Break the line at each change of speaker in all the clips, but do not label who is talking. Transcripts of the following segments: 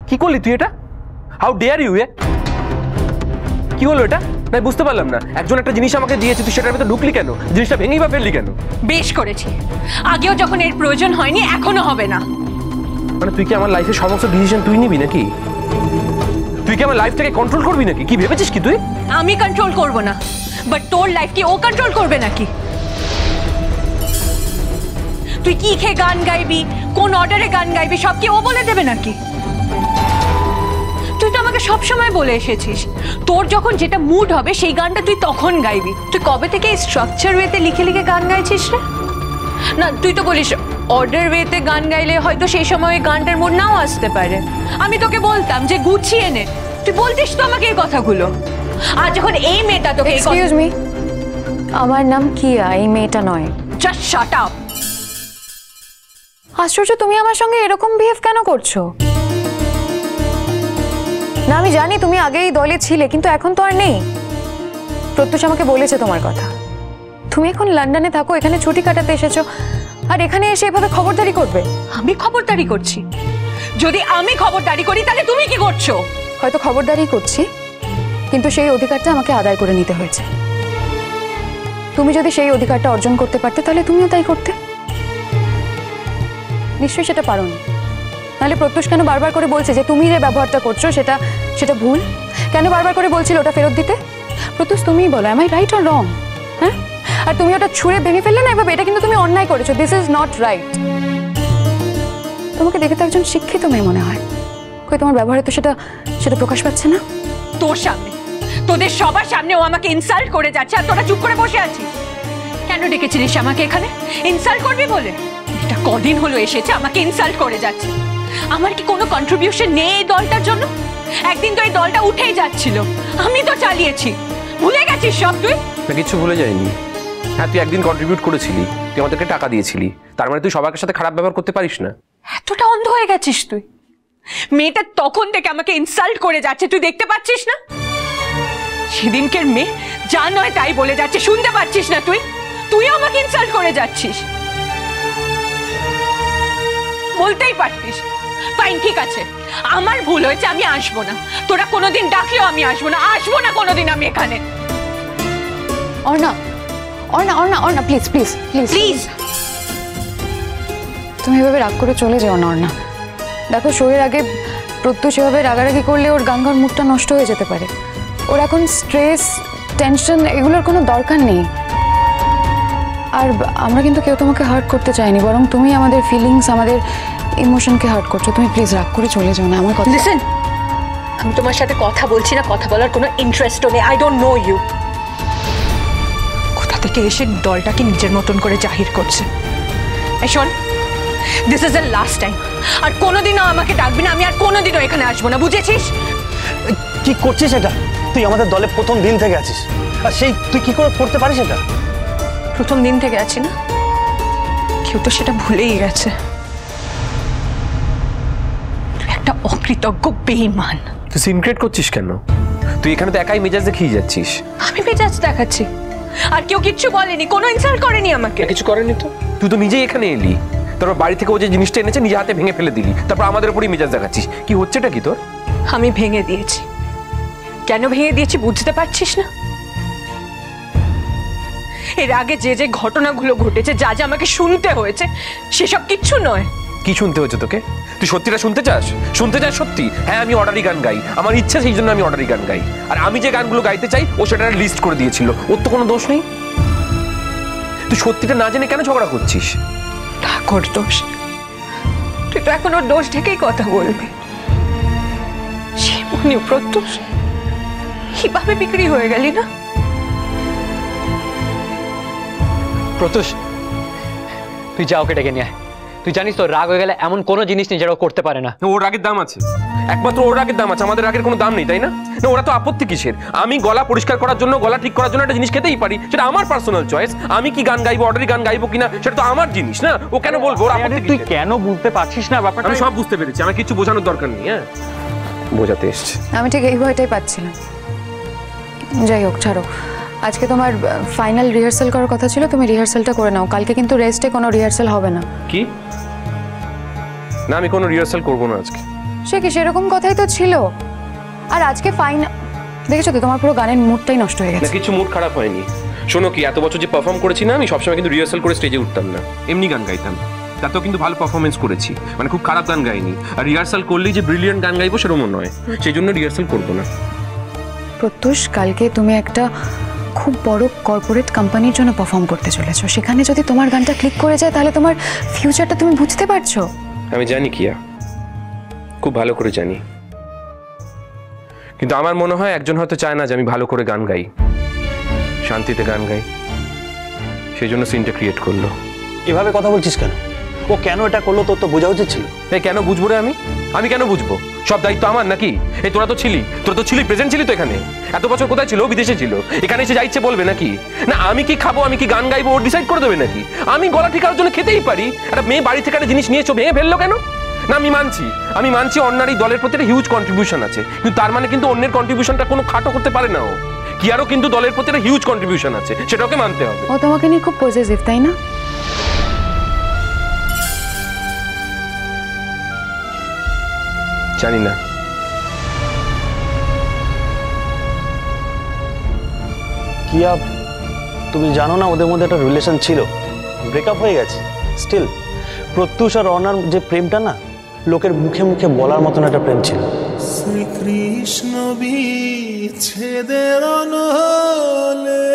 কি করলি তুই এটা? How dare you? কি হলো এটা? না বুঝতে পারলাম না, একজন একটা জিনিস আমাকে দিয়েছে, তুই সেটার ভিতরে ঢুকলি কেন? জিনিসটা ভেঙেই বা ফেললি কেন?
বেশ করেছি, আগেও যখন এর প্রয়োজন হয়নি এখনো হবে না।
মানে তুই কি আমার লাইফের সমস্ত ডিসিশন তুই নিবি নাকি? তুই কি আমার লাইফটাকে কন্ট্রোল করবি নাকি? কি ভেবেছিস কি তুই?
আমি কন্ট্রোল করব না, বাট তোর লাইফ কি ও কন্ট্রোল করবে নাকি? তুই কি খেয়ে গান গাইবি, কোন অর্ডারে গান গাইবি, সব কি ও বলে দেবে নাকি? তুই তো আমাকে সবসময় বলে এসেছিস তোর যখন যেটা মুড হবে সেই গানটা তুই তখন গাইবি। তুই কবে থেকে এই স্ট্রাকচার ওয়েতে লিখে লিখে গান গাইছিস রে? না, তুই তো বলিস অর্ডার ওয়েতে গান গাইলে হয়তো সেই সময় ওই গানটার মুড নাও আসতে পারে। আমি তোকে বলতাম যে গুছিয়ে নে, তুই বলতিস তো আমাকে এই কথাগুলো। আর যখন এই মেয়েটা তোকে
এক্সকিউজ মি, আমার নাম কিয়া, এই মেয়েটা নয়।
Just shut up.
আশ্চর্য, তুমি আমার সঙ্গে এরকম বিহেভ কেন করছো? না আমি জানি তুমি আগে এই দলে ছিলে, কিন্তু এখন তো আর নেই। প্রত্যুষ আমাকে বলেছে তোমার কথা। তুমি এখন লন্ডনে থাকো, এখানে ছুটি কাটাতে এসেছো, আর এখানে এসে এভাবে খবরদারি করবে?
আমি খবরদারি করছি? যদি আমি খবরদারি করি তাহলে তুমি কি করছো?
হয়তো খবরদারি করছি, কিন্তু সেই অধিকারটা আমাকে আদায় করে নিতে হয়েছে। তুমি যদি সেই অধিকারটা অর্জন করতে পারতে তাহলে তুমিও তাই করতে। নিশ্চয়ই সেটা পারোনি। নাহলে প্রত্যুষ কেন বারবার করে বলছে যে তুমি যে ব্যবহারটা করছো সেটা ভুল? কেন বারবার করে বলছিল ওটা ফেরত দিতে? প্রত্যুষ তুমিই বলো, am I right or wrong? হ্যাঁ, আর তুমি ওটা ছুঁড়ে ভেঙে ফেললে না এভাবে, এটা কিন্তু তুমি অন্যায় করেছো। This is not right. তোমাকে দেখে তো একজন শিক্ষিত মেয়ে মনে হয়, কই তোমার ব্যবহারে তো সেটা প্রকাশ পাচ্ছে না।
তোর সামনে, তোদের সবার সামনে ও আমাকে ইনসাল্ট করে যাচ্ছে, আর তোরা চুপ করে বসে আছিস। কেন ডেকেছিলিস আমাকে এখানে? ইনসাল্ট করবি বলে? এটা কদিন হলো এসেছে আমাকে ইনসাল্ট করে যাচ্ছে। আমার কি কোনো কন্ট্রিবিউশন নেই এই দলটার জন্য? একদিন তো এই দলটা উঠেই যাচ্ছিল, আমি তো চালিয়েছি। ভুলে গেছিস সব তুই?
না, কিছু ভুলে যায়নি। হ্যাঁ, তুই একদিন কন্ট্রিবিউট করেছিলি, তুই আমাদেরকে টাকা দিয়েছিলি, তার মানে তুই সবার সাথে খারাপ ব্যবহার করতে পারিস না?
এতটা অন্ধ হয়ে গেছিস তুই? মেয়েটা তখন থেকে আমাকে ইনসাল্ট করে যাচ্ছে, তুই দেখতে পাচ্ছিস না? সেদিনকের মেয়ে যা নয় তাই বলে যাচ্ছে, শুনতে পাচ্ছিস না তুই? তুইও আমাকে ইনসাল্ট করে যাচ্ছিস। বলতেই পারতিস ফাইন, ঠিক আছে, আমার ভুল হয়েছে, আমি আসবো না। তোরা কোনোদিন ডাকলেও আমি আসবো না কোনোদিন আমি এখানে।
Arna, Arna, Arna, Arna, please please please
please
তুমি এভাবে রাগ করে চলে যেও না অর্ণা। দেখো, শোয়ের আগে প্রত্যুষ এভাবে রাগারাগি করলে ওর গান গাওয়ার মুডটা নষ্ট হয়ে যেতে পারে। ওর এখন স্ট্রেস, টেনশন এগুলোর কোনো দরকার নেই। আর আমরা কিন্তু কেউ তোমাকে হার্ট করতে চাইনি, বরং তুমি আমাদের ফিলিংস, আমাদের ইমোশনকে হার্ট করছো। তুমি প্লিজ রাগ করে চলে যাও না। আমার কথা
লিসেন, আমি তোমার সাথে কথা বলছি না, কথা বলার কোনো ইন্টারেস্টও নেই। I don't know you. কোথা থেকে এসে দলটাকে নিজের মতন করে জাহির করছে। এই শোন, this is the last time. আর কোনোদিনও আমাকে ডাকবি না, আমি আর কোনোদিনও এখানে আসবো না, বুঝেছিস?
কি করছিস এটা? তুই আমাদের দলে প্রথম দিন থেকে আছিস, আর সেই তুই কি করে করতে পারিস এটা?
প্রথম দিন থেকে আছি না, কেউ তো সেটা ভুলেই গেছে। একটা অকৃতজ্ঞ বেঈমান।
তুই সিনক্রেট করছিস কেন? তুই এখানে তো একাই মেজাজ দেখিয়ে যাচ্ছিস।
আমি মেজাজ দেখাচ্ছি? আর কেউ কিচ্ছু বলেনি, কোনো ইনসাল্ট করেনি আমাকে।
কিছু করেনি তো? তুই তো নিজেই এখানে এলি, তারপর বাড়ি থেকে ও যে জিনিসটা এনেছে নিজে হাতে ভেঙে ফেলে দিলি, তারপর আমাদের উপরই মেজাজ দেখাচ্ছিস। কি হচ্ছেটা কি তোর?
আমি ভেঙে দিয়েছি। কেন ভেঙে দিয়েছি বুঝতে পারছিস না? এর আগে যে যে ঘটনাগুলো ঘটেছে, যা যা আমাকে শুনতে হয়েছে, সেসব কিচ্ছু নয়।
কি শুনতে হয়েছে তোকে? তুই সত্যিটা শুনতে চাস? শুনতে চাস সত্যি? হ্যাঁ, আমি অর্ডারি গান গাই, আমার ইচ্ছা, সেই জন্য আমি অর্ডারি গান গাই। আর আমি যে গানগুলো গাইতে চাই ও সেটা লিস্ট করে দিয়েছিল, ওর তো কোনো দোষ নেই। তুই সত্যিটা না জেনে কেন ঝগড়া করছিস?
ঠাকুর দোষ? তুই তো এখন ওর দোষ ঢেকেই কথা বলবি। সে মনে প্রত্যুষ কিভাবে বিক্রি হয়ে গেলি না?
প্রত্যুষ, তুই যা, ওকে ডেকে নিয়ে আয়। তুই জানিস তো রাগ হয়ে গেলে এমন কোনো জিনিস নেই যেটা ও করতে পারে না।
ওর রাগের দাম আছে, একমাত্র ওর রাগের দাম আছে, আমাদের রাগের কোনো দাম নেই, তাই না? না, ওরা তো আপত্তি কিসের? আমি গলা পরিষ্কার করার জন্য, গলা ঠিক করার জন্য একটা জিনিস খেতেই পারি, সেটা আমার পার্সোনাল চয়েস। আমি কি গান গাইবো, অর্ডারি গান গাইবো কিনা, সেটা তো আমার জিনিস না। ও কেন বলবো?
তুই কেন বুঝতে পারছিস না ব্যাপারটা?
আমি সব বুঝতে পেরেছি, আমার কিছু বোঝানোর দরকার নেই। হ্যাঁ, বোঝাতে এসছি।
আমি ঠিক এই ভয়টাই পাচ্ছিলাম। যাই হোক, ছাড়ো। আজকে তোমার ফাইনাল রিহার্সাল করার কথা ছিল, তুমি রিহার্সালটা করে নাও। কালকে কিন্তু রেস্টে কোনো রিহার্সাল হবে না।
কি? না, আমি কোনো রিহার্সাল করবো না আজকে।
সে কি সেরকম কথাই তো ছিল। আর আজকে ফাইন দেখেছো তো, তোমার পুরো গানের মুডটাই নষ্ট হয়ে
না
গেছে।
কিছু মুড খারাপ হয়নি। শোনো কি, এত বছর যে পারফর্ম করেছি না, আমি সবসময় কিন্তু রিহার্সাল করে স্টেজে উঠতাম না, এমনি গান গাইতাম। তাতেও কিন্তু ভালো পারফরমেন্স করেছি, মানে খুব খারাপ গান গাইনি। আর রিহার্সাল করলেই যে ব্রিলিয়ান্ট গান গাইবো সেরকম নয়, সেই জন্য রিহার্সাল করবো না।
প্রত্যুষ, কালকে তুমি একটা খুব বড় কর্পোরেট কোম্পানির জন্য পারফর্ম করতে চলেছো, সেখানে যদি তোমার গানটা ক্লিক করে যায় তাহলে তোমার ফিউচারটা তুমি বুঝতে পারছো?
আমি জানি কিয়া, খুব ভালো করে জানি, কিন্তু আমার মনে হয় একজন হয়তো চায় না যে আমি ভালো করে গান গাই, শান্তিতে গান গাই, সেই জন্য সিনটা ক্রিয়েট করলো।
এভাবে কথা বলছিস কেন? ও কেন এটা করলো তোর তো বোঝা উচিত ছিল।
এই কেন বুঝবো রে আমি কেন বুঝবো? সব দায়িত্ব আমার নাকি? এই তোরা তো ছিলি প্রেজেন্ট ছিলি তো এখানে। এত বছর কোথায় ছিল? বিদেশে ছিল। এখানে এসে যাইছে বলবে নাকি? না আমি কি খাবো, আমি কি গান গাইবো ওর ডিসাইড করে দেবে নাকি? আমি গলা ঠিক করার জন্য খেতেই পারি। একটা মেয়ে বাড়ি থেকে একটা জিনিস নিয়েছো, ভেঙে ফেললো কেন? না আমি মানছি অন্যার এই দলের প্রতি একটা হিউজ কন্ট্রিবিউশন আছে, কিন্তু তার মানে কিন্তু অন্যের কন্ট্রিবিউশনটা কোনো খাটো করতে পারে না ও। কি আরও কিন্তু দলের প্রতি একটা হিউজ কন্ট্রিবিউশন আছে, সেটাকে মানতে হবে।
ও তোমাকে নিয়ে খুব পজেসিভ, তাই না?
জানি না।
কিয়া, তুমি জানো না ওদের মধ্যে একটা রিলেশন ছিল, ব্রেকআপ হয়ে গেছে। স্টিল প্রত্যুষ আর অনার যে প্রেমটা না, লোকের মুখে মুখে বলার মতন একটা প্রেম ছিল।
শ্রীকৃষ্ণ বিচ্ছেদের অনলে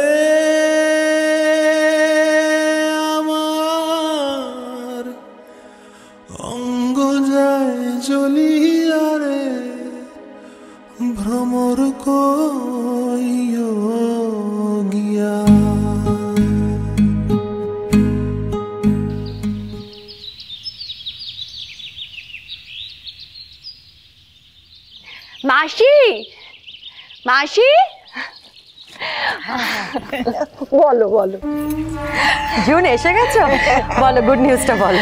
আমার অঙ্গ যায় জ্বলিয়া রে, ভ্রমর কইও গিয়া।
মাসি, মাসি, বলো বলো। জুন এসে গেছো? বলো, গুড নিউজটা বলো।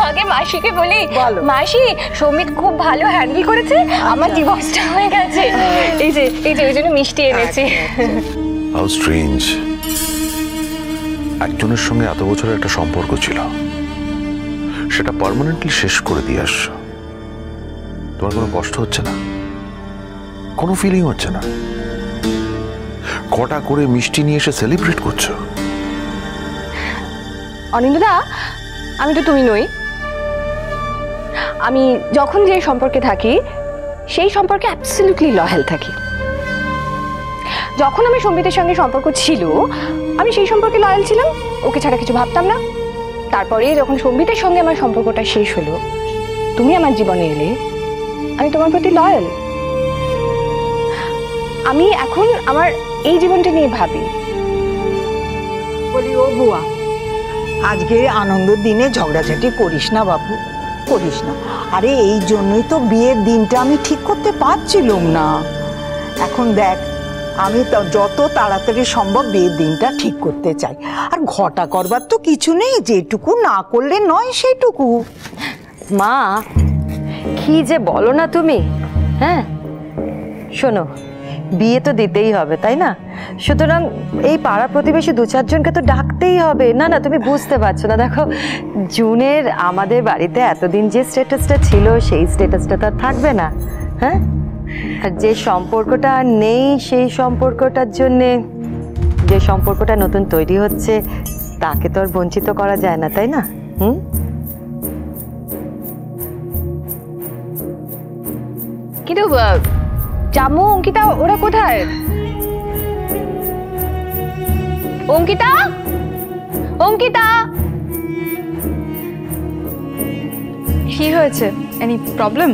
আগে মাসিকে বলি।
বলো।
মাসি, সৌমিত খুব ভালো হ্যান্ডেল করেছে, আমার ডিভোর্সটা হয়ে গেছে। এই যে ওই জন্য মিষ্টি এনেছি।
হাউ স্ট্রেঞ্জ, একজনের সঙ্গে এত বছরের একটা সম্পর্ক ছিল, সেটা পার্মানেন্টলি শেষ করে দিয়ে আসছো। তোমার কোনো কষ্ট হচ্ছে না? কোনো ফিলিং হচ্ছে না? কটা করে মিষ্টি নিয়ে এসে সেলিব্রেট করছো?
অনিন্দা, আমি তো তুমি নই। আমি যখন যে সম্পর্কে থাকি সেই সম্পর্কে অ্যাবসলিউটলি লয়াল থাকি। যখন আমার সম্বিতের সঙ্গে সম্পর্ক ছিল আমি সেই সম্পর্কে লয়াল ছিলাম, ওকে ছাড়া কিছু ভাবতাম না। তারপরে যখন সম্বিতের সঙ্গে আমার সম্পর্কটা শেষ হলো, তুমি আমার জীবনে এলে, আমি তোমার প্রতি লয়াল। আমি এখন আমার এই জীবনটা নিয়ে ভাবি।
বলি, ও বুয়া, আজকে আনন্দের দিনে ঝগড়াঝাটি করিস না বাবু, করিস না। আরে এই জন্যই তো বিয়ের দিনটা আমি ঠিক করতে পারছিলাম না। এখন দেখ, আমি তো যত তাড়াতাড়ি সম্ভব বিয়ের দিনটা ঠিক করতে চাই। আর ঘটা করবার তো কিছু নেই, যেটুকু না করলে নয় সেইটুকু।
মা, কি যে বলো না তুমি। হ্যাঁ শোনো, বিয়ে তো দিতেই হবে, তাই না? সুতরাং এই পাড়া প্রতিবেশী দু চারজনকে তো ডাকতেই হবে। না না, তুমি বুঝতে পারছো না। দেখো, জুনের আমাদের বাড়িতে এতদিন যে স্ট্যাটাসটা ছিল সেই স্ট্যাটাসটা তো আর থাকবে না। হ্যাঁ, আর যে সম্পর্কটা আর নেই সেই সম্পর্কটার জন্যে যে সম্পর্কটা নতুন তৈরি হচ্ছে তাকে তো আর বঞ্চিত করা যায় না, তাই না?
কিন্তু জাম্মু, অঙ্কিতা ওরা কোথায়? অঙ্কিতা, অঙ্কিতা,
কি হয়েছে? Any problem?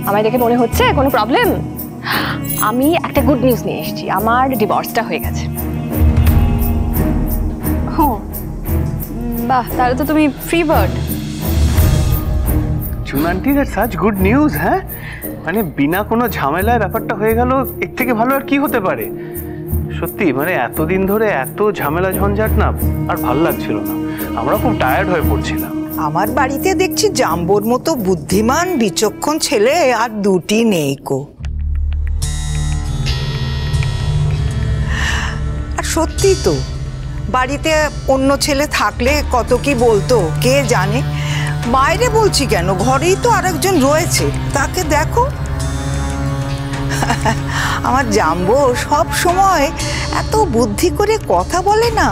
আমায় দেখে মনে হচ্ছে কোনো প্রবলেম? আমি একটা গুড নিউজ নিয়ে এসেছি, আমার ডিভোর্সটা হয়ে গেছে।
ও বাহ, তাহলে তো তুমি free bird.
June aunty, that's such good news. হ্যাঁ, মানে বিনা কোনো ঝামেলায় ব্যাপারটা হয়ে গেল, এর থেকে ভালো আর কি হতে পারে? সত্যি মানে এতদিন ধরে এত ঝামেলা ঝঞ্ঝাট না আর ভালো লাগছিল না, আমরা খুব টায়ার্ড হয়ে পড়ছিলাম।
আমার বাড়িতে দেখছি জাম্বোর মতো বুদ্ধিমান বিচক্ষণ ছেলে আর দুটি নেই কো। আর সত্যি তো, বাড়িতে অন্য ছেলে থাকলে কত কি বলতো কে জানে। বাইরে বলছি কেন, ঘরেই তো আরেকজন রয়েছে, তাকে দেখো। আমার জাম্বো সব সময় এত বুদ্ধি করে কথা বলে না।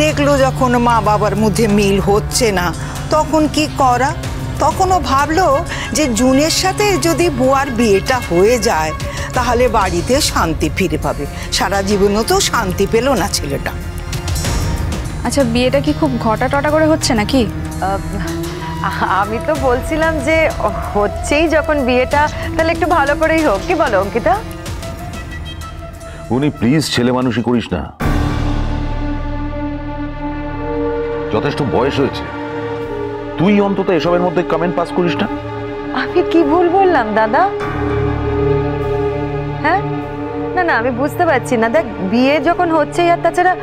দেখলো যখন মা বাবার মধ্যে মিল হচ্ছে না, তখন কি করা? তখনও ভাবলো যে জুনের সাথে যদি বুয়ার বিয়েটা হয়ে যায় তাহলে বাড়িতে শান্তি ফিরে পাবে। সারা জীবনও তো শান্তি পেল না ছেলেটা।
আচ্ছা, বিয়েটা কি খুব ঘটা টটা করে হচ্ছে নাকি?
আমি তো বলছিলাম যে হচ্ছেই যখন বিয়েটা, তাহলে একটু ভালো করেই হোক, কি বলো অঙ্কিতা?
উনি প্লিজ ছেলে মানুষই করিস না, যথেষ্ট বয়স হয়েছে। তুই অন্তত এসবের মধ্যে কমেন্ট পাস করিস না।
আমি কি ভুল বললাম দাদা? হ্যাঁ, না না, আমি বুঝতে পারছি না। দেখ, বিয়ে যখন হচ্ছে, আর তাছাড়া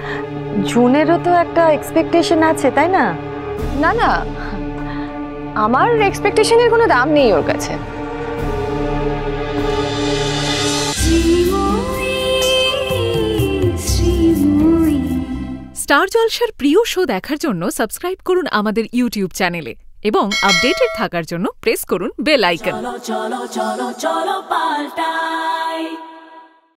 জুনেরও তো একটা এক্সপেকটেশন আছে, তাই না?
না না, আমার এক্সপেকটেশনের কোনো দাম নেই ওর কাছে।
স্টার জলসার প্রিয় শো দেখার জন্য সাবস্ক্রাইব করুন আমাদের ইউটিউব চ্যানেলে এবং আপডেটেড থাকার জন্য প্রেস করুন বেল আইকন।
চলো চলো চলো চলো পাল্টাই।